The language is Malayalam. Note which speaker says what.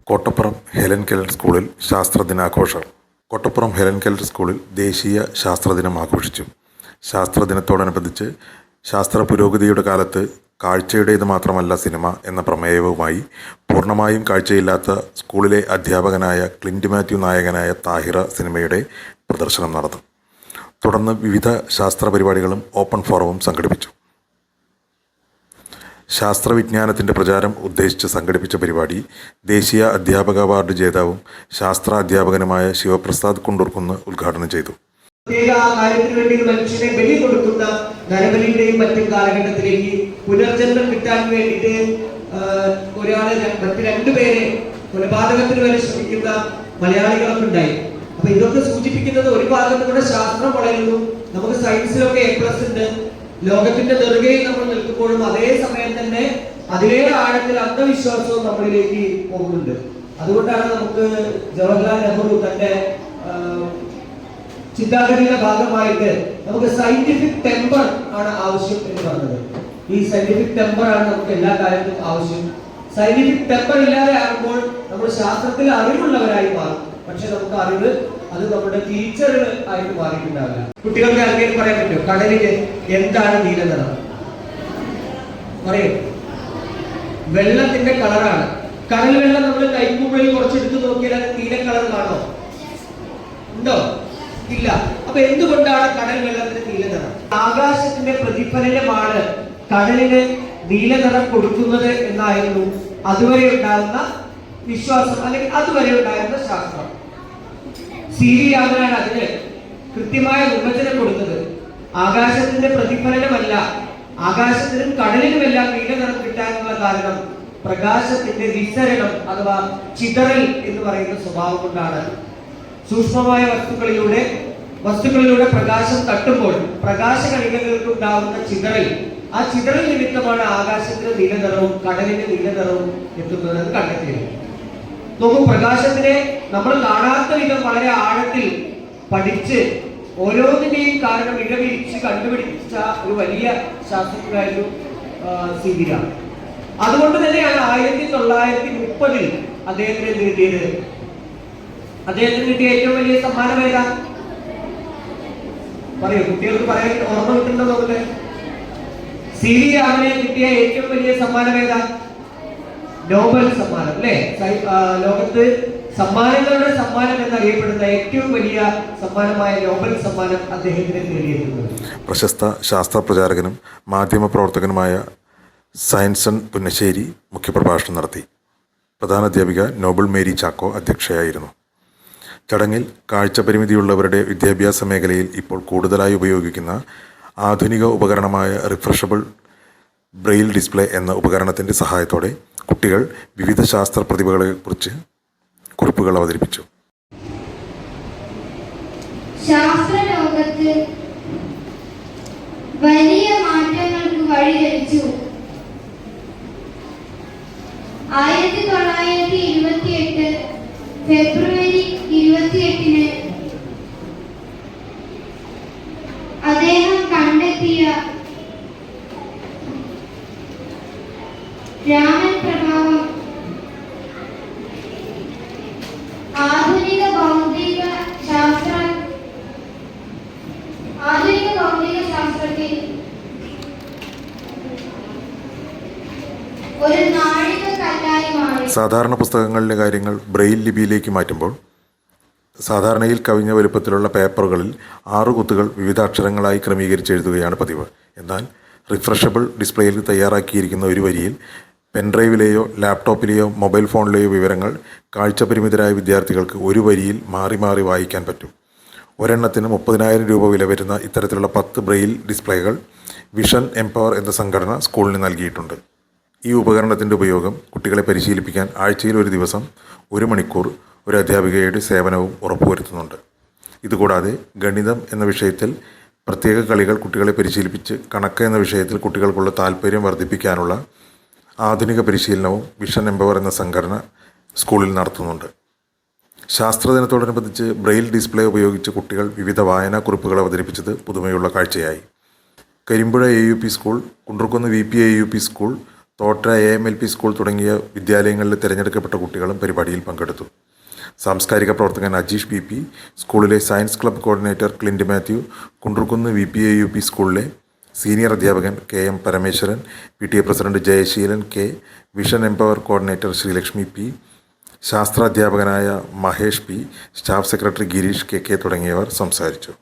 Speaker 1: കോട്ടപ്പുറം ഹെലൻ കെല്ലർ സ്കൂളിൽ ശാസ്ത്രദിനാഘോഷം. കോട്ടപ്പുറം ഹെലൻ കെല്ലർ സ്കൂളിൽ ദേശീയ ശാസ്ത്രദിനം ആഘോഷിച്ചു. ശാസ്ത്രദിനത്തോടനുബന്ധിച്ച് ശാസ്ത്ര പുരോഗതിയുടെ കാലത്ത് കാഴ്ചയുടേത് മാത്രമല്ല സിനിമ എന്ന പ്രമേയവുമായി പൂർണ്ണമായും കാഴ്ചയില്ലാത്ത സ്കൂളിലെ അധ്യാപകനായ ക്ലിൻറ്റ് മാത്യു നായകനായ താഹിറ സിനിമയുടെ പ്രദർശനം നടന്നു. തുടർന്ന് വിവിധ ശാസ്ത്ര പരിപാടികളും ഓപ്പൺ ഫോറവും സംഘടിപ്പിച്ചു. ശാസ്ത്രവിജ്ഞാനത്തിൻ്റെ പ്രചാരം ഉദ്ദേശിച്ച് സംഘടിപ്പിച്ച പരിപാടി ദേശീയ അധ്യാപക അവാർഡ് ജേതാവും ശാസ്ത്ര അധ്യാപകനുമായ ശിവപ്രസാദ് കുണ്ടൂർക്കുന്ന് ഉദ്ഘാടനം ചെയ്തു.
Speaker 2: കാര്യത്തിന് വേണ്ടി മനുഷ്യനെ ബലി കൊടുക്കുന്ന നരബലിയുടെയും മറ്റും കാലഘട്ടത്തിലേക്ക് പുനർജന്മം കിട്ടാൻ വേണ്ടിയിട്ട് മറ്റു രണ്ടുപേരെ കൊലപാതകത്തിന് വരെ ശ്രമിക്കുന്ന മലയാളികളൊക്കെ ഉണ്ടായി. അപ്പൊ ഇതൊക്കെ സൂചിപ്പിക്കുന്നത് ഒരു ഭാഗത്ത് കൂടെ ശാസ്ത്രം വളരുന്നു, നമുക്ക് സയൻസിലൊക്കെ A+ ഉണ്ട്, ലോകത്തിന്റെ നെറുകയിൽ നമ്മൾ നിൽക്കുമ്പോഴും അതേ സമയം തന്നെ അതിലേറെ ആഴത്തിൽ അന്ധവിശ്വാസവും നമ്മളിലേക്ക് പോകുന്നുണ്ട്. അതുകൊണ്ടാണ് നമുക്ക് ജവഹർലാൽ നെഹ്റു തന്റെ ചിന്താഗതിയുടെ ഭാഗമായിട്ട് നമുക്ക് സയന്റിഫിക് ടെമ്പർ ആണ് ആവശ്യം എന്ന് പറഞ്ഞത്. ഈ സയന്റിഫിക് ടെമ്പർ ആണ് നമുക്ക് എല്ലാ കാര്യത്തിലും ആവശ്യം. സയന്റിഫിക് ടെമ്പർ ഇല്ലാതെ ആകുമ്പോൾ നമ്മൾ ശാസ്ത്രത്തിൽ അറിവുള്ളവരായി മാറും, പക്ഷെ നമുക്ക് അറിവ് അത് നമ്മുടെ ടീച്ചറുകൾ ആയിട്ട് മാറിയിട്ടുണ്ടാവില്ല. കുട്ടികൾക്ക് ആർക്കെങ്കിലും പറയാൻ പറ്റുമോ കടലില് എന്താണ് നീല നിറം? പറയൂ. വെള്ളത്തിന്റെ കളറാണ്. കടൽ വെള്ളം നമ്മൾ കൈക്കുമ്പിളിൽ കുറച്ചെടുത്ത് നോക്കിയാൽ അത് നീല കളർ കാണോ? ഉണ്ടോ? ഇല്ല. അപ്പൊ എന്തുകൊണ്ടാണ് കടൽ വെള്ളത്തിന് നീല നിറം? ആകാശത്തിന്റെ പ്രതിഫലനമാണ് കടലിന് നീല നിറം കൊടുക്കുന്നത് എന്നായിരുന്നു അതുവരെ ഉണ്ടാകുന്ന വിശ്വാസം, അല്ലെങ്കിൽ അതുവരെ ഉണ്ടായിരുന്ന ശാസ്ത്രം. C.V. രാമനാണ് അതിന് കൃത്യമായ നിർവചനം കൊടുത്തത്. ആകാശത്തിന്റെ പ്രതിഫലനമല്ല, ആകാശത്തിനും കടലിനുമെല്ലാം നീല നിറം കിട്ടാനുള്ള കാരണം പ്രകാശത്തിന്റെ വിസരണം അഥവാ ചിതറൽ എന്ന് പറയുന്ന സ്വഭാവം കൊണ്ടാണ്. സൂക്ഷ്മമായ വസ്തുക്കളിലൂടെ പ്രകാശം തട്ടുമ്പോൾ പ്രകാശകണികകൾക്ക് ഉണ്ടാവുന്ന ചിതറൽ, ആ ചിതറൽ നിമിത്തമാണ് ആകാശത്തിന് നീലനിറവും കടലിന് നീലനിറവും എത്തുന്നത് കണ്ടെത്തിയത്. നോക്കൂ, പ്രകാശത്തിനെ നമ്മൾ കാണാത്ത വിധം വളരെ ആഴത്തിൽ പഠിച്ച് ഓരോന്നിന്റെയും കാരണം ഇടവിരിച്ച് കണ്ടുപിടിച്ച ഒരു വലിയ ശാസ്ത്രജ്ഞനായിരുന്നു C.V. രാമൻ. അതുകൊണ്ട് തന്നെയാണ് 1930 അദ്ദേഹത്തിന് കിട്ടിയത്. അദ്ദേഹത്തിന് കിട്ടിയ ഏറ്റവും വലിയ സമ്മാനം ഏതാ? പറയൂ, കുട്ടികൾക്ക് പറയാൻ ഓർമ്മ കിട്ടുന്നുണ്ടോ നോക്കട്ടെ. C.V. രാമനെ കിട്ടിയ ഏറ്റവും വലിയ സമ്മാനം ഏതാ? നോബൽ സമ്മാനം, അല്ലേ? ലോകത്ത് സമ്മാനങ്ങളുടെ സമ്മാനം എന്നറിയപ്പെടുന്ന ഏറ്റവും വലിയ സമ്മാനമായ നോബൽ സമ്മാനം അദ്ദേഹത്തിന് നേടിയിട്ടുണ്ട്.
Speaker 1: പ്രശസ്ത ശാസ്ത്ര പ്രചാരകനും മാധ്യമ പ്രവർത്തകനുമായ സയൻസൺ പുന്നശ്ശേരി മുഖ്യപ്രഭാഷണം നടത്തി. പ്രധാനാധ്യാപിക നോബൽ മേരി ചാക്കോ അധ്യക്ഷയായിരുന്നു. ചടങ്ങിൽ കാഴ്ചപരിമിതിയുള്ളവരുടെ വിദ്യാഭ്യാസ മേഖലയിൽ ഇപ്പോൾ കൂടുതലായി ഉപയോഗിക്കുന്ന ആധുനിക ഉപകരണമായ റിഫ്രഷബിൾ ബ്രെയിൽ ഡിസ്പ്ലേ എന്ന ഉപകരണത്തിൻ്റെ സഹായത്തോടെ കുട്ടികൾ വിവിധ ശാസ്ത്ര പ്രതിഭകളെക്കുറിച്ച് കുറിപ്പുകൾ അവതരിപ്പിച്ചു.
Speaker 3: ശാസ്ത്രലോകത്ത് വലിയ മാറ്റങ്ങൾക്ക് വഴിതെളിച്ചു. 1928 ഫെബ്രുവരി 28 അദ്ദേഹം കണ്ടെത്തിയ രാമൻ പ്രഭാവം ആധുനിക ഭൗതിക ശാസ്ത്രത്തിൽ ഒരു നാഴികക്കല്ലായി മാറി.
Speaker 1: സാധാരണ പുസ്തകങ്ങളിലെ കാര്യങ്ങൾ ബ്രെയിൽ ലിപിയിലേക്ക് മാറ്റുമ്പോൾ സാധാരണയിൽ കവിഞ്ഞ വലുപ്പത്തിലുള്ള പേപ്പറുകളിൽ 6 കുത്തുകൾ വിവിധ അക്ഷരങ്ങളായി ക്രമീകരിച്ച് എഴുതുകയാണ് പതിവ്. എന്നാൽ റിഫ്രഷബിൾ ഡിസ്പ്ലേയിൽ തയ്യാറാക്കിയിരിക്കുന്ന ഒരു വരിയിൽ പെൻഡ്രൈവിലെയോ ലാപ്ടോപ്പിലെയോ മൊബൈൽ ഫോണിലെയോ വിവരങ്ങൾ കാഴ്ചപരിമിതരായ വിദ്യാർത്ഥികൾക്ക് ഒരു വരിയിൽ മാറി മാറി വായിക്കാൻ പറ്റും. ഒരെണ്ണത്തിന് 30,000 രൂപ വില വരുന്ന ഇത്തരത്തിലുള്ള 10 ബ്രെയിൽ ഡിസ്പ്ലേകൾ വിഷൻ എംപവർ എന്ന സംഘടന സ്കൂളിന് നൽകിയിട്ടുണ്ട്. ഈ ഉപകരണത്തിൻ്റെ ഉപയോഗം കുട്ടികളെ പരിശീലിപ്പിക്കാൻ ആഴ്ചയിൽ ഒരു ദിവസം 1 മണിക്കൂർ ഒരു അധ്യാപികയുടെ സേവനവും ഉറപ്പുവരുത്തുന്നുണ്ട്. ഇതുകൂടാതെ ഗണിതം എന്ന വിഷയത്തിൽ പ്രത്യേക കളികൾ കുട്ടികളെ പരിശീലിപ്പിച്ച് കണക്ക് എന്ന വിഷയത്തിൽ കുട്ടികൾക്കുള്ള താല്പര്യം വർദ്ധിപ്പിക്കാനുള്ള ആധുനിക പരിശീലനവും വിഷൻ എംപവർ എന്ന സംഘടന സ്കൂളിൽ നടത്തുന്നുണ്ട്. ശാസ്ത്രദിനത്തോടനുബന്ധിച്ച് ബ്രെയിൽ ഡിസ്പ്ലേ ഉപയോഗിച്ച് കുട്ടികൾ വിവിധ വായനാക്കുറിപ്പുകൾ അവതരിപ്പിച്ചത് പുതുമയുള്ള കാഴ്ചയായി. Karimpuzha AUP school, Kundarkunnu VP AUP school, Thotra AMLP school തുടങ്ങിയ വിദ്യാലയങ്ങളിൽ തിരഞ്ഞെടുക്കപ്പെട്ട കുട്ടികളും പരിപാടിയിൽ പങ്കെടുത്തു. സാംസ്കാരിക പ്രവർത്തകൻ അജീഷ് PP, സ്കൂളിലെ science club coordinator Clint Mathew, Kundarkunnu VPAUP സ്കൂളിലെ സീനിയർ അധ്യാപകൻ KM Parameswaran, PTA president Jayaseelan K, vision empower coordinator Sreelakshmi P, ശാസ്ത്രാധ്യാപകനായ Mahesh P, staff secretary Gireesh KK തുടങ്ങിയവർ സംസാരിച്ചു.